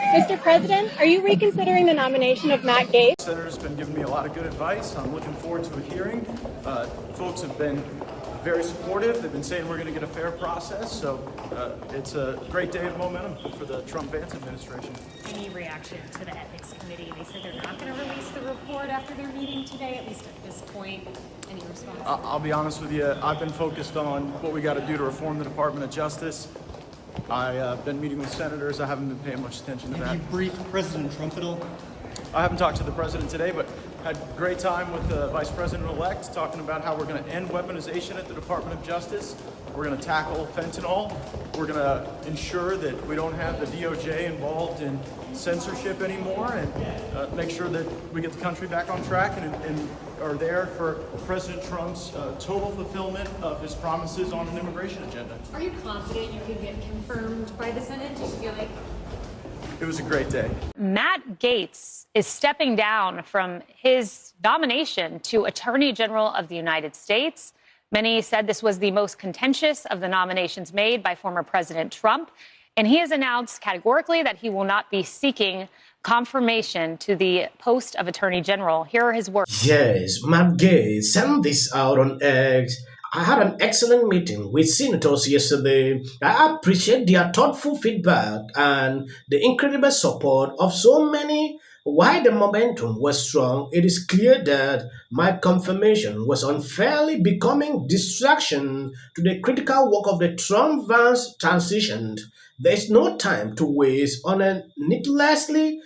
Mr. President, are you reconsidering the nomination of Matt Gaetz? The senator's been giving me a lot of good advice. I'm looking forward to a hearing. Folks have been very supportive. They've been saying we're going to get a fair process. So it's a great day of momentum for the Trump-Vance administration. Any reaction to the Ethics Committee? They said they're not going to release the report after their meeting today, at least at this point. Any response? I'll be honest with you. I've been focused on what we got to do to reform the Department of Justice. I've been meeting with senators. I haven't been paying much attention to that. Have you briefed President Trump at all? I haven't talked to the president today, but had a great time with the vice president-elect talking about how we're going to end weaponization at the Department of Justice. We're going to tackle fentanyl. We're going to ensure that we don't have the DOJ involved in censorship anymore, and make sure that we get the country back on track and are there for President Trump's total fulfillment of his promises on an immigration agenda. Are you confident you can get confirmed by the Senate? Do you feel like it was a great day? Matt Gaetz is stepping down from his nomination to Attorney General of the United States. Many said this was the most contentious of the nominations made by former President Trump. And he has announced categorically that he will not be seeking confirmation to the post of Attorney General. Here are his words. Yes, Matt Gaetz sent this out on X. I had an excellent meeting with senators yesterday. I appreciate their thoughtful feedback and the incredible support of so many. While the momentum was strong, it is clear that my confirmation was unfairly becoming distraction to the critical work of the Trump-Vance transition. There is no time to waste on a needlessly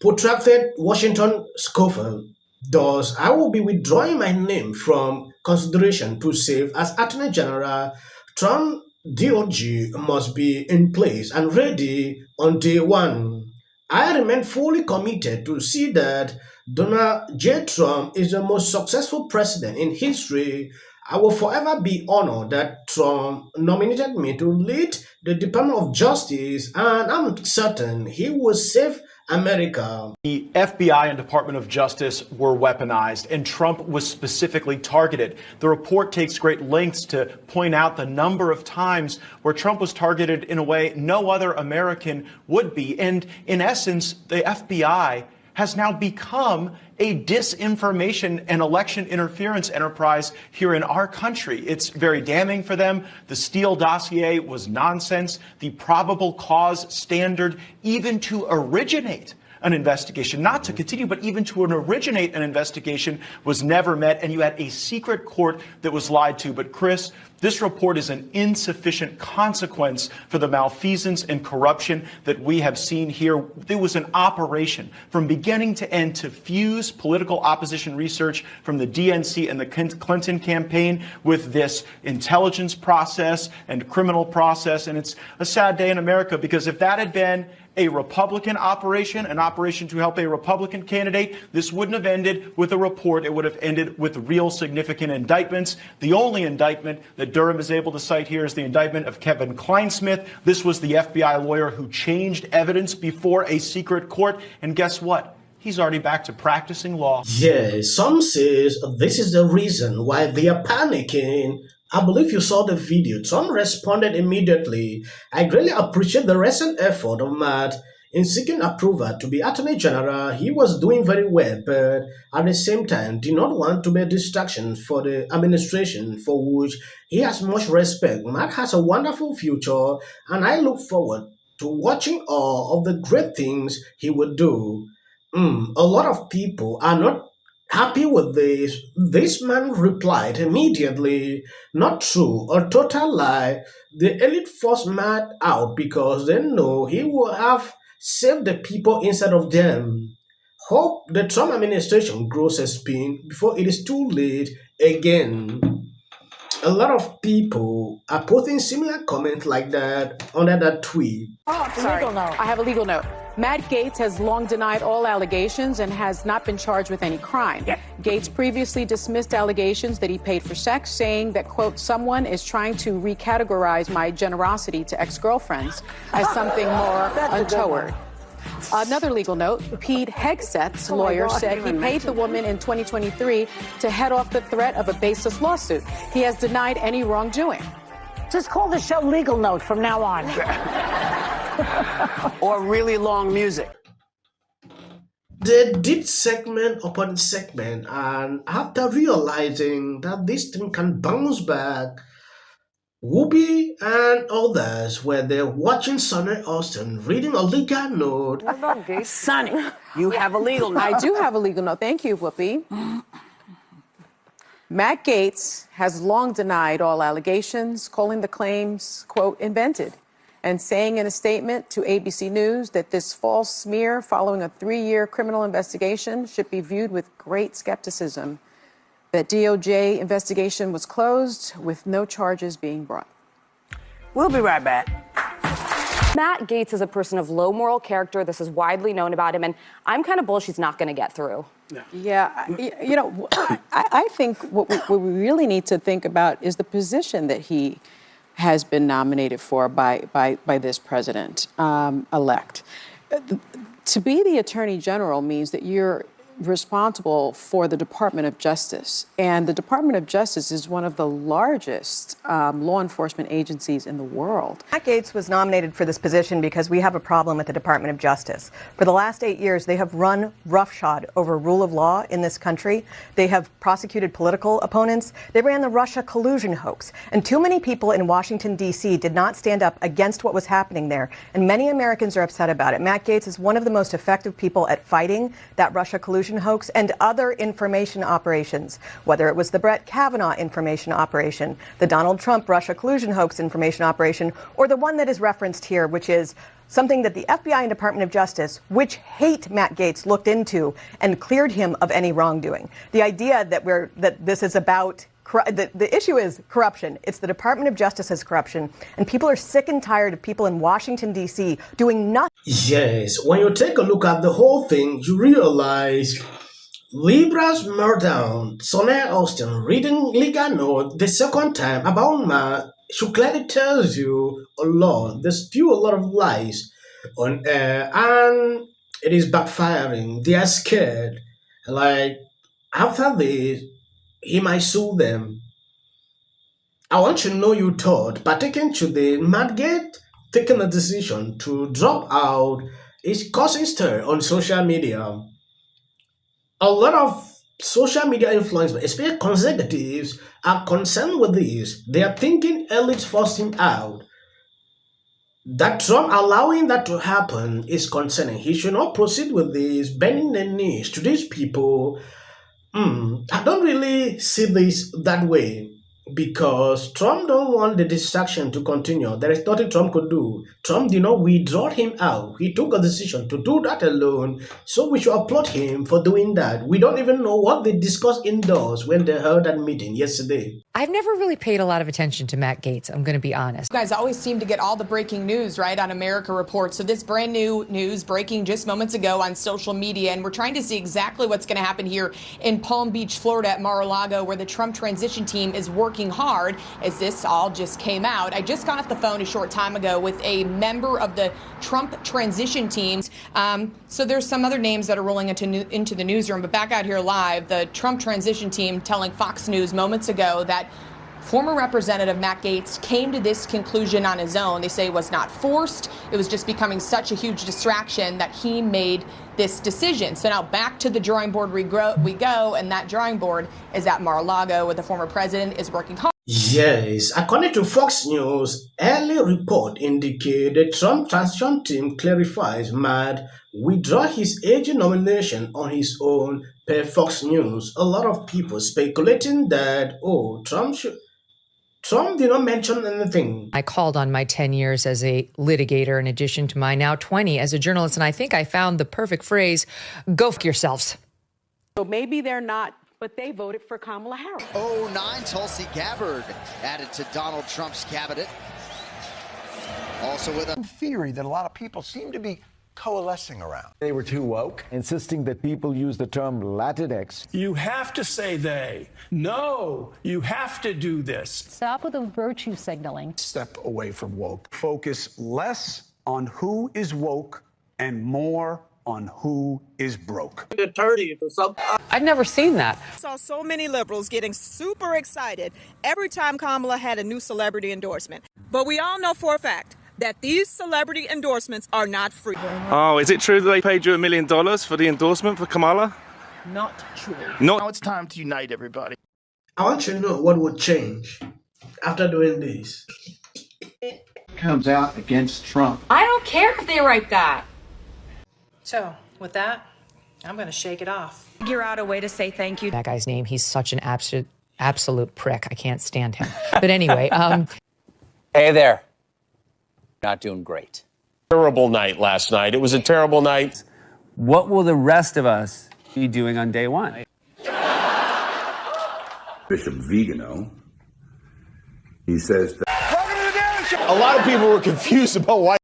protracted Washington scuffle. Thus, I will be withdrawing my name from consideration to serve as Attorney General. Trump DOJ must be in place and ready on day one. I remain fully committed to see that Donald J. Trump is the most successful president in history. I will forever be honored that Trump nominated me to lead the Department of Justice, and I'm certain he will save America. The FBI and Department of Justice were weaponized, and Trump was specifically targeted. The report takes great lengths to point out the number of times where Trump was targeted in a way no other American would be. And in essence, the FBI has now become a disinformation and election interference enterprise here in our country. It's very damning for them. The Steele dossier was nonsense. The probable cause standard, even to originate an investigation, not to continue, but even to originate an investigation, was never met, and you had a secret court that was lied to. But Chris, this report is an insufficient consequence for the malfeasance and corruption that we have seen here. There was an operation from beginning to end to fuse political opposition research from the DNC and the Clinton campaign with this intelligence process and criminal process. And it's a sad day in America, because if that had been a Republican operation, an operation to help a Republican candidate, this wouldn't have ended with a report. It would have ended with real significant indictments. The only indictment that Durham is able to cite here is the indictment of Kevin Kleinsmith. This was the FBI lawyer who changed evidence before a secret court. And guess what? He's already back to practicing law. Yes, some says this is the reason why they are panicking. I believe you saw the video. Trump responded immediately. I greatly appreciate the recent effort of Matt in seeking approval to be Attorney General. He was doing very well, but at the same time did not want to be a distraction for the administration, for which he has much respect. Matt has a wonderful future, and I look forward to watching all of the great things he will do. A lot of people are not happy with this. This man replied immediately, "Not true, a total lie." The elite forced Matt out because they know he will have saved the people instead of them. Hope the Trump administration grows a spin before it is too late again. A lot of people are posting similar comments like that under that tweet. Legal note. I have a legal note. Matt Gaetz has long denied all allegations and has not been charged with any crime. Gaetz previously dismissed allegations that he paid for sex, saying that, quote, someone is trying to recategorize my generosity to ex-girlfriends as something more untoward. Another legal note, Pete Hegseth's lawyer said he paid the woman in 2023 to head off the threat of a baseless lawsuit. He has denied any wrongdoing. Just call the show Legal Note from now on. or really long music. They did segment upon segment, and after realizing that this thing can bounce back, Whoopi and others were there watching Sonny Hostin reading a legal note. Sonny, you have a legal note. I do have a legal note. Thank you, Whoopi. Matt Gaetz has long denied all allegations, calling the claims, quote, invented, and saying in a statement to ABC News that this false smear following a 3-year criminal investigation should be viewed with great skepticism. That DOJ investigation was closed with no charges being brought. We'll be right back. Matt Gaetz is a person of low moral character. This is widely known about him, and I'm kind of bullish he's not going to get through. Yeah, you know, I think what we really need to think about is the position that he has been nominated for by this president elect. To be the Attorney General means that you're responsible for the Department of Justice. And the Department of Justice is one of the largest law enforcement agencies in the world. Matt Gaetz was nominated for this position because we have a problem with the Department of Justice. For the last 8 years, they have run roughshod over rule of law in this country. They have prosecuted political opponents. They ran the Russia collusion hoax. And too many people in Washington, D.C. did not stand up against what was happening there. And many Americans are upset about it. Matt Gaetz is one of the most effective people at fighting that Russia collusion hoax and other information operations, whether it was the Brett Kavanaugh information operation, the Donald Trump Russia collusion hoax information operation, or the one that is referenced here, which is something that the FBI and Department of Justice, which hate Matt Gaetz, looked into and cleared him of any wrongdoing. The idea that this is about the issue is corruption. It's the Department of Justice's corruption, and people are sick and tired of people in Washington, D.C. doing nothing. Yes, when you take a look at the whole thing, you realize Libra's meltdown, Sonny Hostin reading legal note the second time about Matt, she clearly tells you a lot. They spew a lot of lies on air, and it is backfiring. They are scared. Like, after this, he might sue them. I want you to know you thought, partaking today, Matt Gaetz taking a decision to drop out is causing stir on social media. A lot of social media influencers, especially conservatives, are concerned with this. They are thinking elites forced him out. That Trump allowing that to happen is concerning. He should not proceed with this, bending the knees to these people. I don't really see this that way because Trump don't want the distraction to continue. There is nothing Trump could do. Trump did not withdraw him out. He took a decision to do that alone. So we should applaud him for doing that. We don't even know what they discussed indoors when they held that meeting yesterday. I've never really paid a lot of attention to Matt Gaetz, I'm going to be honest. You guys always seem to get all the breaking news, right, on America Report. So this brand new news breaking just moments ago on social media, and we're trying to see exactly what's going to happen here in Palm Beach, Florida at Mar-a-Lago, where the Trump transition team is working hard as this all just came out. I just got off the phone a short time ago with a member of the Trump transition teams. So there's some other names that are rolling into the newsroom, but back out here live, the Trump transition team telling Fox News moments ago that former Representative Matt Gaetz came to this conclusion on his own. They say it was not forced. It was just becoming such a huge distraction that he made this decision. So now back to the drawing board we go, and that drawing board is at Mar-a-Lago, where the former president is working hard. Yes, according to Fox News, early report indicate the Trump transition team clarifies Matt withdraw his AG nomination on his own per Fox News. A lot of people speculating that, Trump did not mention anything. I called on my 10 years as a litigator in addition to my now 20 as a journalist, and I think I found the perfect phrase, go f*** yourselves. So maybe they're not, but they voted for Kamala Harris. 09 Tulsi Gabbard added to Donald Trump's cabinet. Also with a theory that a lot of people seem to be coalescing around. They were too woke, insisting that people use the term Latinx. You have to say they. No, you have to do this. Stop with the virtue signaling. Step away from woke. Focus less on who is woke and more on who is broke. I've never seen that. I saw so many liberals getting super excited every time Kamala had a new celebrity endorsement. But we all know for a fact, that these celebrity endorsements are not free. Oh, is it true that they paid you $1 million for the endorsement for Kamala? Not true. Now it's time to unite everybody. I want to know what would change after doing this. Comes out against Trump. I don't care if they write that. So, with that, I'm going to shake it off. Figure out a way to say thank you. That guy's name, he's such an absolute prick. I can't stand him. But anyway, Hey there. Not doing great. Terrible night last night. It was a terrible night. What will the rest of us be doing on day one? Bishop Vigano, he says that A lot of people were confused about why